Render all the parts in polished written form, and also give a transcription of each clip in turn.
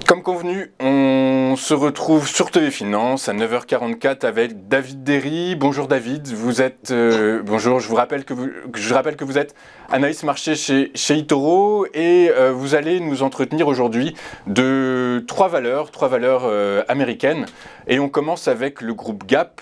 Comme convenu, on se retrouve sur TV Finance à 9h44 avec David Derry. Bonjour David, bonjour. Je rappelle que vous êtes analyste marché chez eToro et vous allez nous entretenir aujourd'hui de trois valeurs américaines. Et on commence avec le groupe Gap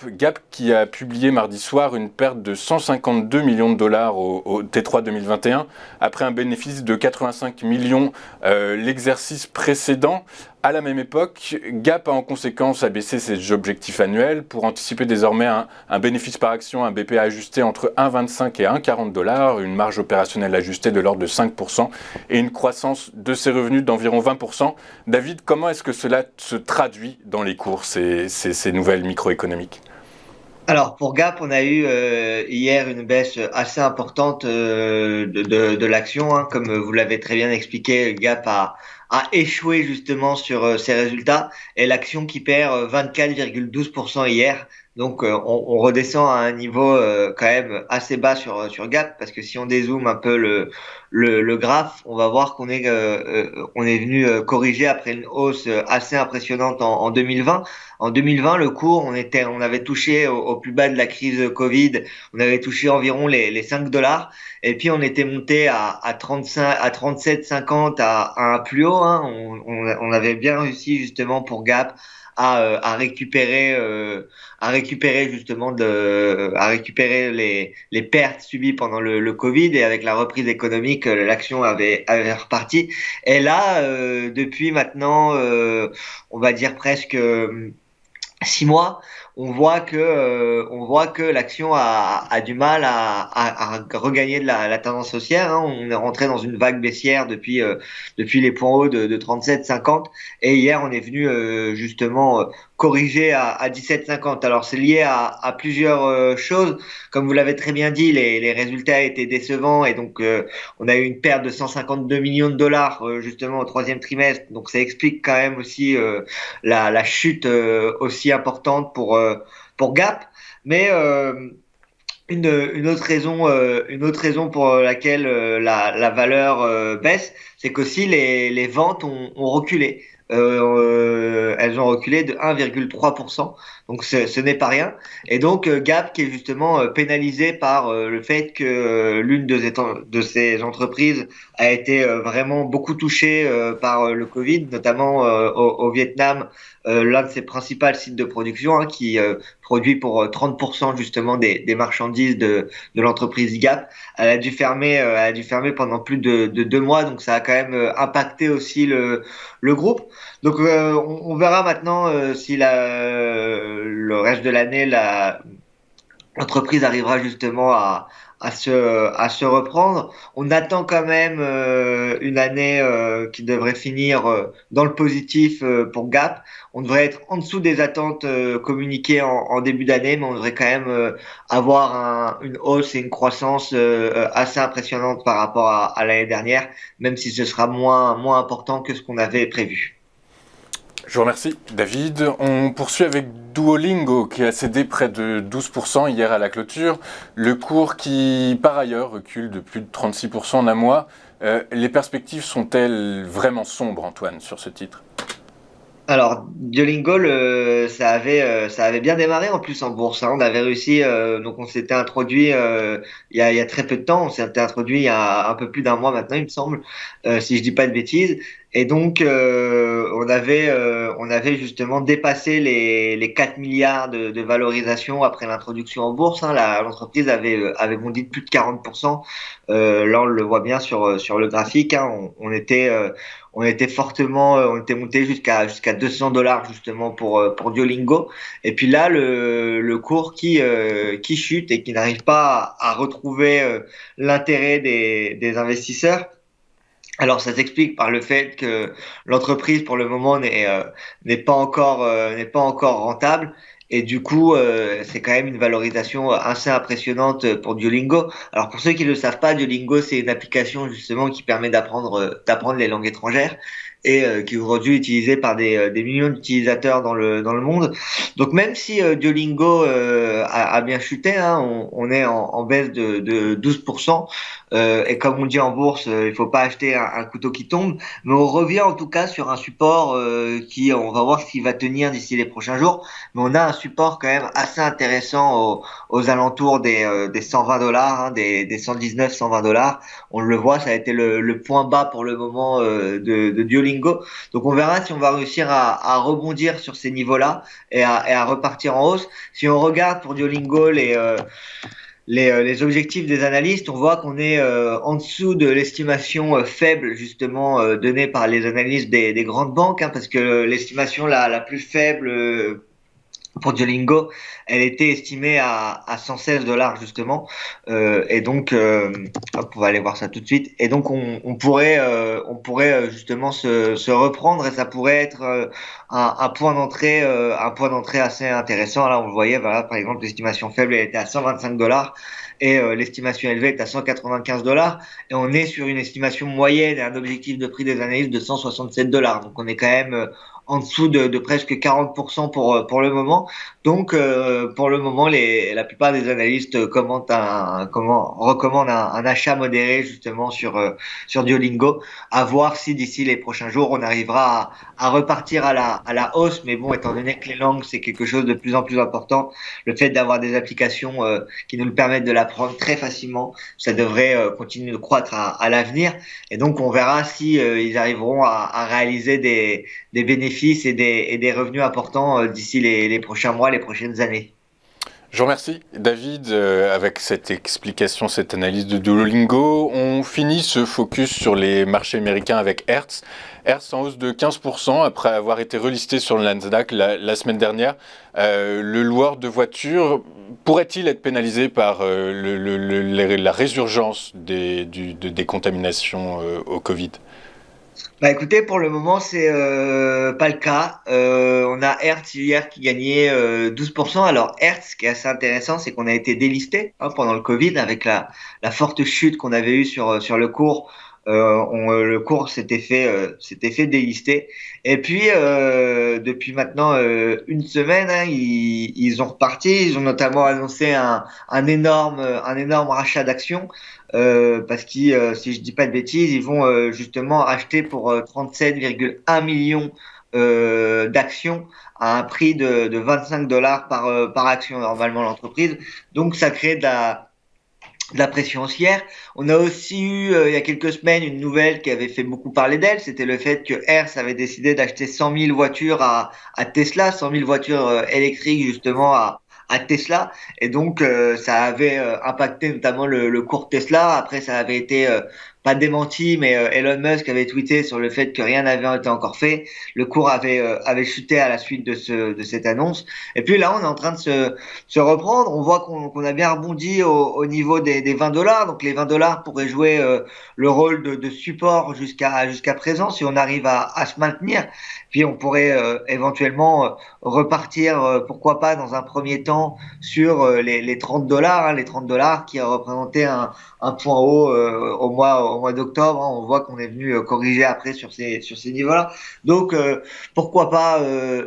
qui a publié mardi soir une perte de 152 millions de dollars au T3 2021 après un bénéfice de 85 millions l'exercice précédent. À la même époque, Gap a en conséquence abaissé ses objectifs annuels pour anticiper désormais un bénéfice par action, un BPA ajusté entre 1,25 et 1,40 dollars, une marge opérationnelle ajustée de l'ordre de 5% et une croissance de ses revenus d'environ 20%. David, comment est-ce que cela se traduit dans les cours, ces nouvelles microéconomiques ? Alors pour Gap, on a eu hier une baisse assez importante de l'action, hein. Comme vous l'avez très bien expliqué, Gap a échoué justement sur ses résultats et l'action qui perd 24,12% hier. Donc on redescend à un niveau quand même assez bas sur Gap, parce que si on dézoome un peu le graphe, on va voir qu'on est venu corriger après une hausse assez impressionnante en 2020. En 2020, le cours, on avait touché au plus bas de la crise Covid, on avait touché environ les 5 dollars, et puis on était monté à 35, à 37,50 à un plus haut, hein. On avait bien réussi justement pour Gap à récupérer justement à récupérer les pertes subies pendant le Covid, et avec la reprise économique, l'action avait reparti. Et là, depuis maintenant, on va dire presque 6 mois, on voit que l'action a du mal à regagner de la tendance haussière, hein. On est rentré dans une vague baissière depuis les points hauts de 37,50, et hier on est venu justement corriger à 17,50. Alors c'est lié à plusieurs choses. Comme vous l'avez très bien dit, les résultats étaient décevants, et donc on a eu une perte de 152 millions de dollars justement au troisième trimestre. Donc ça explique quand même aussi la chute aussi importante pour Gap. Mais une autre raison pour laquelle la valeur baisse, c'est qu'aussi les ventes ont reculé. Elles ont reculé de 1,3%, donc ce n'est pas rien. Et donc Gap, qui est justement pénalisé par le fait que l'une de ces entreprises a été vraiment beaucoup touchée par le Covid, notamment au Vietnam, l'un de ses principaux sites de production, hein, qui produit pour 30% justement des marchandises de l'entreprise Gap. Elle a dû fermer pendant plus de 2 mois, donc ça a quand même impacté aussi le groupe. Donc on verra maintenant si le reste de l'année l'entreprise arrivera justement à se reprendre. On attend quand même une année qui devrait finir dans le positif pour Gap. On devrait être en dessous des attentes communiquées en début d'année, mais on devrait quand même avoir une hausse et une croissance assez impressionnante par rapport à l'année dernière, même si ce sera moins important que ce qu'on avait prévu. Je vous remercie, David. On poursuit avec Duolingo qui a cédé près de 12% hier à la clôture. Le cours qui, par ailleurs, recule de plus de 36% en un mois. Les perspectives sont-elles vraiment sombres, Antoine, sur ce titre ? Alors, Duolingo, ça avait bien démarré en plus en bourse, hein. On avait réussi, donc on s'était introduit il y a très peu de temps. On s'était introduit il y a un peu plus d'un mois maintenant, il me semble, si je dis pas de bêtises. Et donc, on avait justement dépassé les 4 milliards de valorisation après l'introduction en bourse, hein. L'entreprise avait bondi de plus de 40%. Là, on le voit bien sur le graphique, hein. On était fortement, on était monté jusqu'à 200 dollars justement pour Duolingo. Et puis là, le cours qui chute et qui n'arrive pas à retrouver l'intérêt des investisseurs. Alors ça s'explique par le fait que l'entreprise pour le moment n'est pas encore rentable, et du coup c'est quand même une valorisation assez impressionnante pour Duolingo. Alors pour ceux qui ne le savent pas, Duolingo, c'est une application justement qui permet d'apprendre les langues étrangères, et qui est aujourd'hui utilisée par des millions d'utilisateurs dans le monde. Donc même si Duolingo a bien chuté, hein, on est en baisse de 12%. Et comme on dit en bourse, il faut pas acheter un couteau qui tombe. Mais on revient en tout cas sur un support on va voir s'il va tenir d'ici les prochains jours. Mais on a un support quand même assez intéressant aux alentours des 120 dollars, hein, des 119, 120 dollars. On le voit, ça a été le point bas pour le moment de Duolingo. Donc on verra si on va réussir à rebondir sur ces niveaux-là et à repartir en hausse. Si on regarde pour Duolingo les objectifs des analystes, on voit qu'on est en dessous de l'estimation faible justement donnée par les analystes des grandes banques, hein, parce que l'estimation la plus faible pour Duolingo, elle était estimée à 116 dollars justement, et donc hop, on va aller voir ça tout de suite. Et donc on pourrait justement se reprendre et ça pourrait être un point d'entrée assez intéressant. Là, on le voyait, voilà, par exemple, l'estimation faible elle était à 125 dollars et l'estimation élevée est à 195 dollars et on est sur une estimation moyenne et un objectif de prix des analystes de 167 dollars. Donc on est quand même en dessous de presque 40% pour le moment. Donc, pour le moment, la plupart des analystes recommandent un achat modéré justement sur Duolingo. À voir si d'ici les prochains jours, on arrivera à repartir à la hausse. Mais bon, étant donné que les langues, c'est quelque chose de plus en plus important, le fait d'avoir des applications qui nous le permettent de l'apprendre très facilement, ça devrait continuer de croître à l'avenir. Et donc, on verra si ils arriveront à réaliser des bénéfices et des revenus importants d'ici les prochains mois, les prochaines années. Je vous remercie, David, avec cette explication, cette analyse de Duolingo. On finit ce focus sur les marchés américains avec Hertz. Hertz en hausse de 15% après avoir été relisté sur le Nasdaq la semaine dernière. Le loueur de voitures pourrait-il être pénalisé par la résurgence des contaminations au Covid? Bah écoutez, pour le moment, c'est pas le cas. On a Hertz hier qui gagnait 12%. Alors Hertz, ce qui est assez intéressant, c'est qu'on a été délisté hein, pendant le Covid avec la forte chute qu'on avait eue sur le cours. Le cours s'était fait délister. Et puis depuis maintenant une semaine, hein, ils ont reparti. Ils ont notamment annoncé un énorme rachat d'actions. Parce que si je dis pas de bêtises, ils vont justement acheter pour 37,1 millions d'actions à un prix de 25 dollars par action normalement l'entreprise. Donc ça crée de la pression haussière. On a aussi eu il y a quelques semaines une nouvelle qui avait fait beaucoup parler d'elle, c'était le fait que Hertz avait décidé d'acheter 100 000 voitures à Tesla, 100 000 voitures électriques justement à Tesla, et donc ça avait impacté notamment le cours de Tesla. Après, ça avait été pas démenti, mais Elon Musk avait tweeté sur le fait que rien n'avait été encore fait. Le cours avait chuté à la suite de cette annonce. Et puis là, on est en train de se reprendre. On voit qu'on a bien rebondi au niveau des 20 dollars. Donc les 20 dollars pourraient jouer le rôle de support jusqu'à présent si on arrive à se maintenir. Puis on pourrait éventuellement repartir, pourquoi pas dans un premier temps, sur les 30 dollars, hein, les 30 dollars qui a représenté un point haut au mois d'octobre. Hein. On voit qu'on est venu corriger après sur ces niveaux-là. Donc pourquoi pas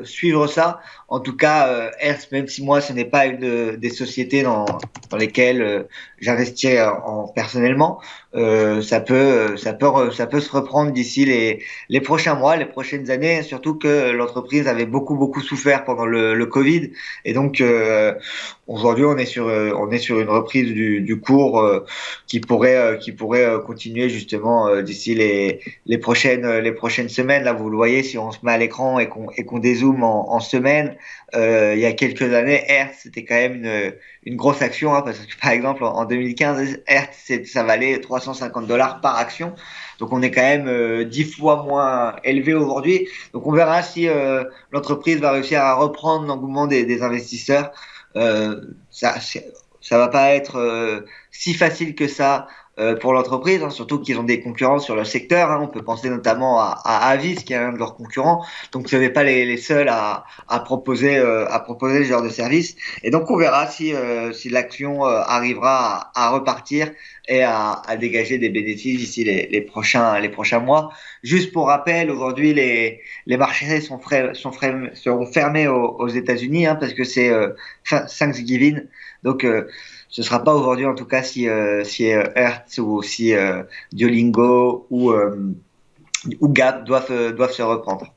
suivre ça. En tout cas, Hertz, même si moi ce n'est pas une des sociétés dans lesquelles j'investis personnellement, ça peut se reprendre d'ici les prochains mois, les prochaines années, surtout que l'entreprise avait beaucoup souffert pendant le Covid. Et donc aujourd'hui on est sur une reprise du cours qui pourrait continuer justement d'ici les prochaines semaines. Là vous le voyez, si on se met à l'écran et qu'on dézoome en semaine, il y a quelques années, Hertz c'était quand même une grosse action, hein, parce que par exemple en 2015, Hertz ça valait 350 dollars par action. Donc on est quand même 10 fois moins élevé aujourd'hui. Donc on verra si l'entreprise va réussir à reprendre l'engouement des investisseurs. Ça va pas être si facile que ça pour l'entreprise, hein, surtout qu'ils ont des concurrents sur le secteur. Hein. On peut penser notamment à Avis, qui est un de leurs concurrents. Donc ce n'est pas les seuls à proposer ce genre de service. Et donc on verra si l'action arrivera à repartir et à dégager des bénéfices d'ici les prochains mois. Juste pour rappel, aujourd'hui les marchés seront fermés aux États-Unis, hein, parce que c'est Thanksgiving. Donc, ce sera pas aujourd'hui, en tout cas, si Hertz ou si Duolingo ou Gap doivent se reprendre.